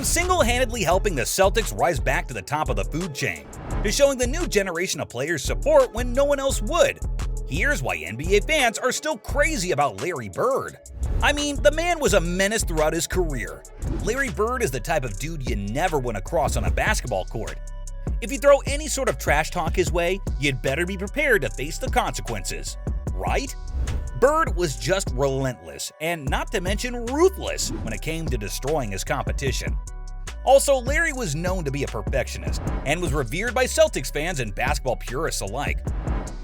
single-handedly helping the Celtics rise back to the top of the food chain, to showing the new generation of players support when no one else would. Here's why NBA fans are still crazy about Larry Bird. I mean, the man was a menace throughout his career. Larry Bird is the type of dude you never want to cross on a basketball court. If you throw any sort of trash talk his way, you'd better be prepared to face the consequences. Right? Bird was just relentless, and not to mention ruthless when it came to destroying his competition. Also, Larry was known to be a perfectionist, and was revered by Celtics fans and basketball purists alike.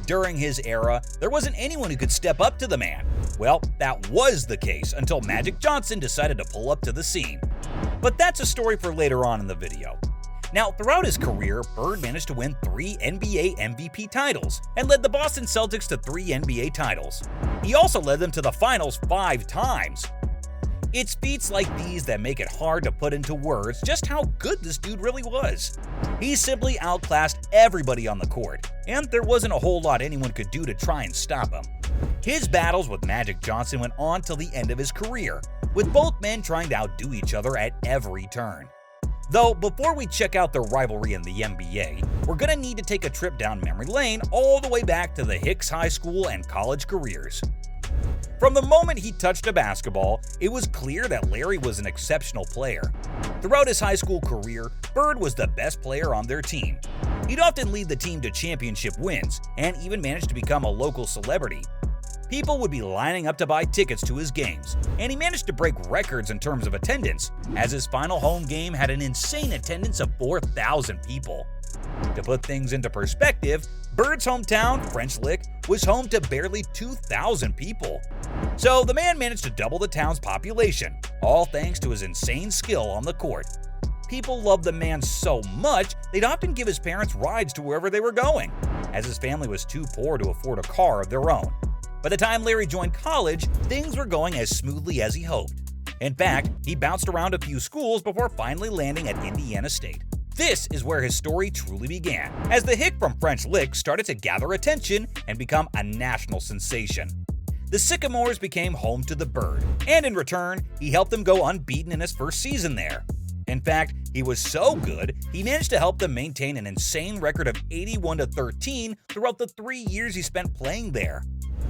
During his era, there wasn't anyone who could step up to the man. Well, that was the case until Magic Johnson decided to pull up to the scene. But that's a story for later on in the video. Now, throughout his career, Bird managed to win 3 NBA MVP titles and led the Boston Celtics to 3 NBA titles. He also led them to the finals 5 times. It's feats like these that make it hard to put into words just how good this dude really was. He simply outclassed everybody on the court, and there wasn't a whole lot anyone could do to try and stop him. His battles with Magic Johnson went on till the end of his career, with both men trying to outdo each other at every turn. Though, before we check out their rivalry in the NBA, we're gonna need to take a trip down memory lane all the way back to the Hicks High School and college careers. From the moment he touched a basketball, it was clear that Larry was an exceptional player. Throughout his high school career, Bird was the best player on their team. He'd often lead the team to championship wins, and even managed to become a local celebrity. People would be lining up to buy tickets to his games, and he managed to break records in terms of attendance, as his final home game had an insane attendance of 4,000 people. To put things into perspective, Bird's hometown, French Lick, was home to barely 2,000 people. So the man managed to double the town's population, all thanks to his insane skill on the court. People loved the man so much, they'd often give his parents rides to wherever they were going, as his family was too poor to afford a car of their own. By the time Larry joined college, things were going as smoothly as he hoped. In fact, he bounced around a few schools before finally landing at Indiana State. This is where his story truly began, as the Hick from French Lick started to gather attention and become a national sensation. The Sycamores became home to the Bird, and in return, he helped them go unbeaten in his first season there. In fact, he was so good, he managed to help them maintain an insane record of 81-13 throughout the 3 years he spent playing there.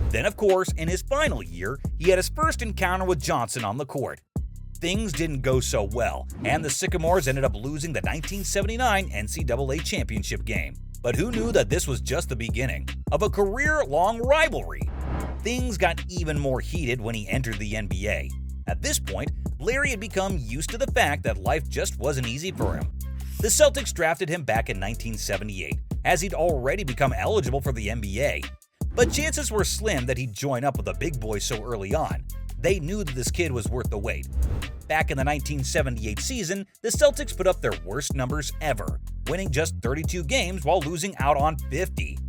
Then, of course, in his final year, he had his first encounter with Johnson on the court. Things didn't go so well, and the Sycamores ended up losing the 1979 NCAA championship game. But who knew that this was just the beginning of a career-long rivalry? Things got even more heated when he entered the NBA. At this point, Larry had become used to the fact that life just wasn't easy for him. The Celtics drafted him back in 1978, as he'd already become eligible for the NBA. But chances were slim that he'd join up with the big boys so early on. They knew that this kid was worth the wait. Back in the 1978 season, the Celtics put up their worst numbers ever, winning just 32 games while losing out on 50.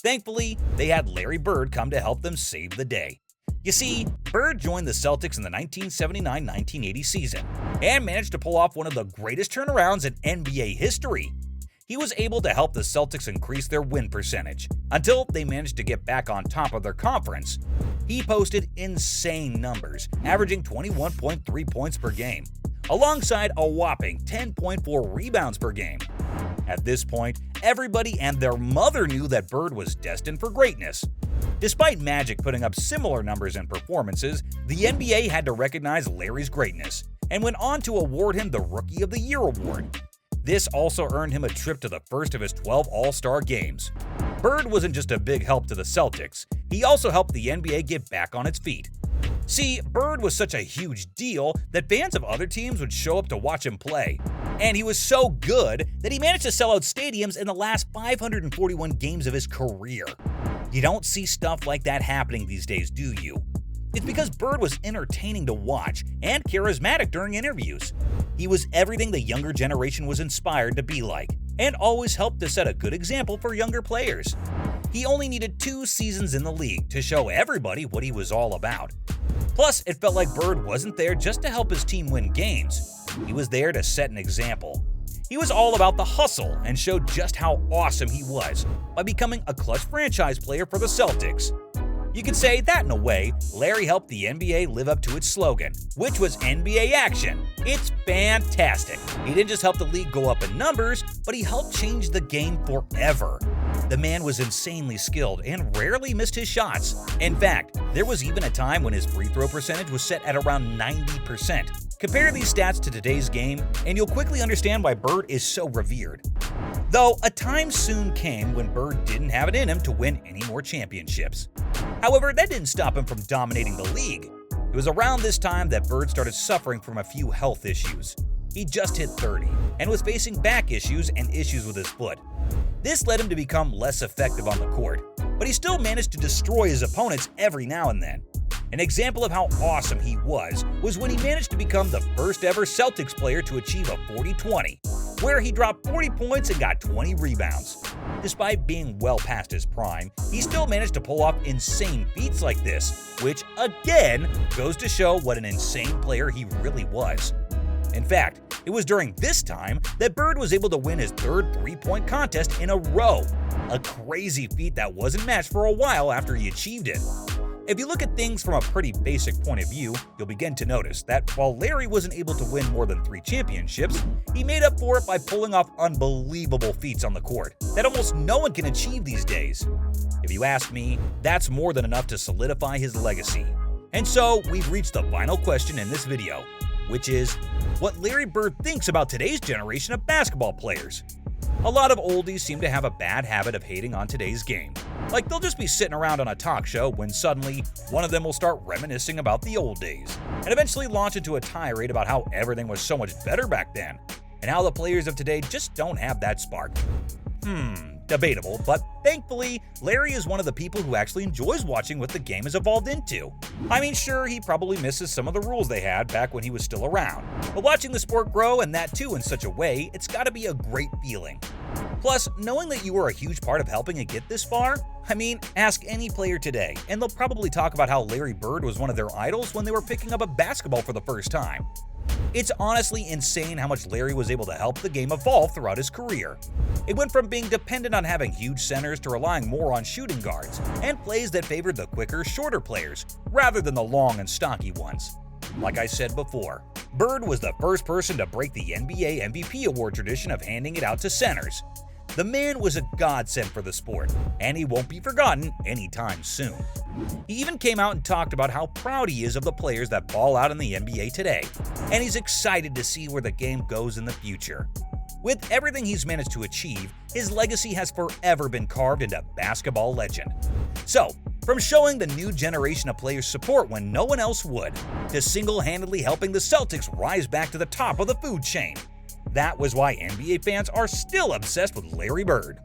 Thankfully, they had Larry Bird come to help them save the day. You see, Bird joined the Celtics in the 1979-1980 season and managed to pull off one of the greatest turnarounds in NBA history. He was able to help the Celtics increase their win percentage until they managed to get back on top of their conference. He posted insane numbers, averaging 21.3 points per game, alongside a whopping 10.4 rebounds per game. At this point, everybody and their mother knew that Bird was destined for greatness. Despite Magic putting up similar numbers and performances, the NBA had to recognize Larry's greatness and went on to award him the Rookie of the Year award. This also earned him a trip to the first of his 12 All-Star games. Bird wasn't just a big help to the Celtics, he also helped the NBA get back on its feet. See, Bird was such a huge deal that fans of other teams would show up to watch him play. And he was so good that he managed to sell out stadiums in the last 541 games of his career. You don't see stuff like that happening these days, do you? It's because Bird was entertaining to watch and charismatic during interviews. He was everything the younger generation was inspired to be like, and always helped to set a good example for younger players. He only needed 2 seasons in the league to show everybody what he was all about. Plus, it felt like Bird wasn't there just to help his team win games. He was there to set an example. He was all about the hustle and showed just how awesome he was by becoming a clutch franchise player for the Celtics. You could say that in a way, Larry helped the NBA live up to its slogan, which was NBA Action. It's fantastic. He didn't just help the league go up in numbers, but he helped change the game forever. The man was insanely skilled and rarely missed his shots. In fact, there was even a time when his free throw percentage was set at around 90%. Compare these stats to today's game, and you'll quickly understand why Bird is so revered. Though a time soon came when Bird didn't have it in him to win any more championships. However, that didn't stop him from dominating the league. It was around this time that Bird started suffering from a few health issues. He just hit 30 and was facing back issues and issues with his foot. This led him to become less effective on the court, but he still managed to destroy his opponents every now and then. An example of how awesome he was when he managed to become the first ever Celtics player to achieve a 40-20, where he dropped 40 points and got 20 rebounds. Despite being well past his prime, he still managed to pull off insane feats like this, which again goes to show what an insane player he really was. In fact, it was during this time that Bird was able to win his third three-point contest in a row, a crazy feat that wasn't matched for a while after he achieved it. If you look at things from a pretty basic point of view, you'll begin to notice that while Larry wasn't able to win more than 3 championships, he made up for it by pulling off unbelievable feats on the court that almost no one can achieve these days. If you ask me, that's more than enough to solidify his legacy. And so, we've reached the final question in this video, which is what Larry Bird thinks about today's generation of basketball players. A lot of oldies seem to have a bad habit of hating on today's game. Like they'll just be sitting around on a talk show when suddenly one of them will start reminiscing about the old days, and eventually launch into a tirade about how everything was so much better back then, and how the players of today just don't have that spark. Debatable, but thankfully, Larry is one of the people who actually enjoys watching what the game has evolved into. I mean, sure, he probably misses some of the rules they had back when he was still around, but watching the sport grow, and that too in such a way, it's gotta be a great feeling. Plus, knowing that you were a huge part of helping it get this far, I mean, ask any player today, and they'll probably talk about how Larry Bird was one of their idols when they were picking up a basketball for the first time. It's honestly insane how much Larry was able to help the game evolve throughout his career. It went from being dependent on having huge centers to relying more on shooting guards and plays that favored the quicker, shorter players rather than the long and stocky ones. Like I said before, Bird was the first person to break the NBA MVP award tradition of handing it out to centers. The man was a godsend for the sport, and he won't be forgotten anytime soon. He even came out and talked about how proud he is of the players that ball out in the NBA today, and he's excited to see where the game goes in the future. With everything he's managed to achieve, his legacy has forever been carved into basketball legend. So, from showing the new generation of players support when no one else would, to single-handedly helping the Celtics rise back to the top of the food chain, that was why NBA fans are still obsessed with Larry Bird.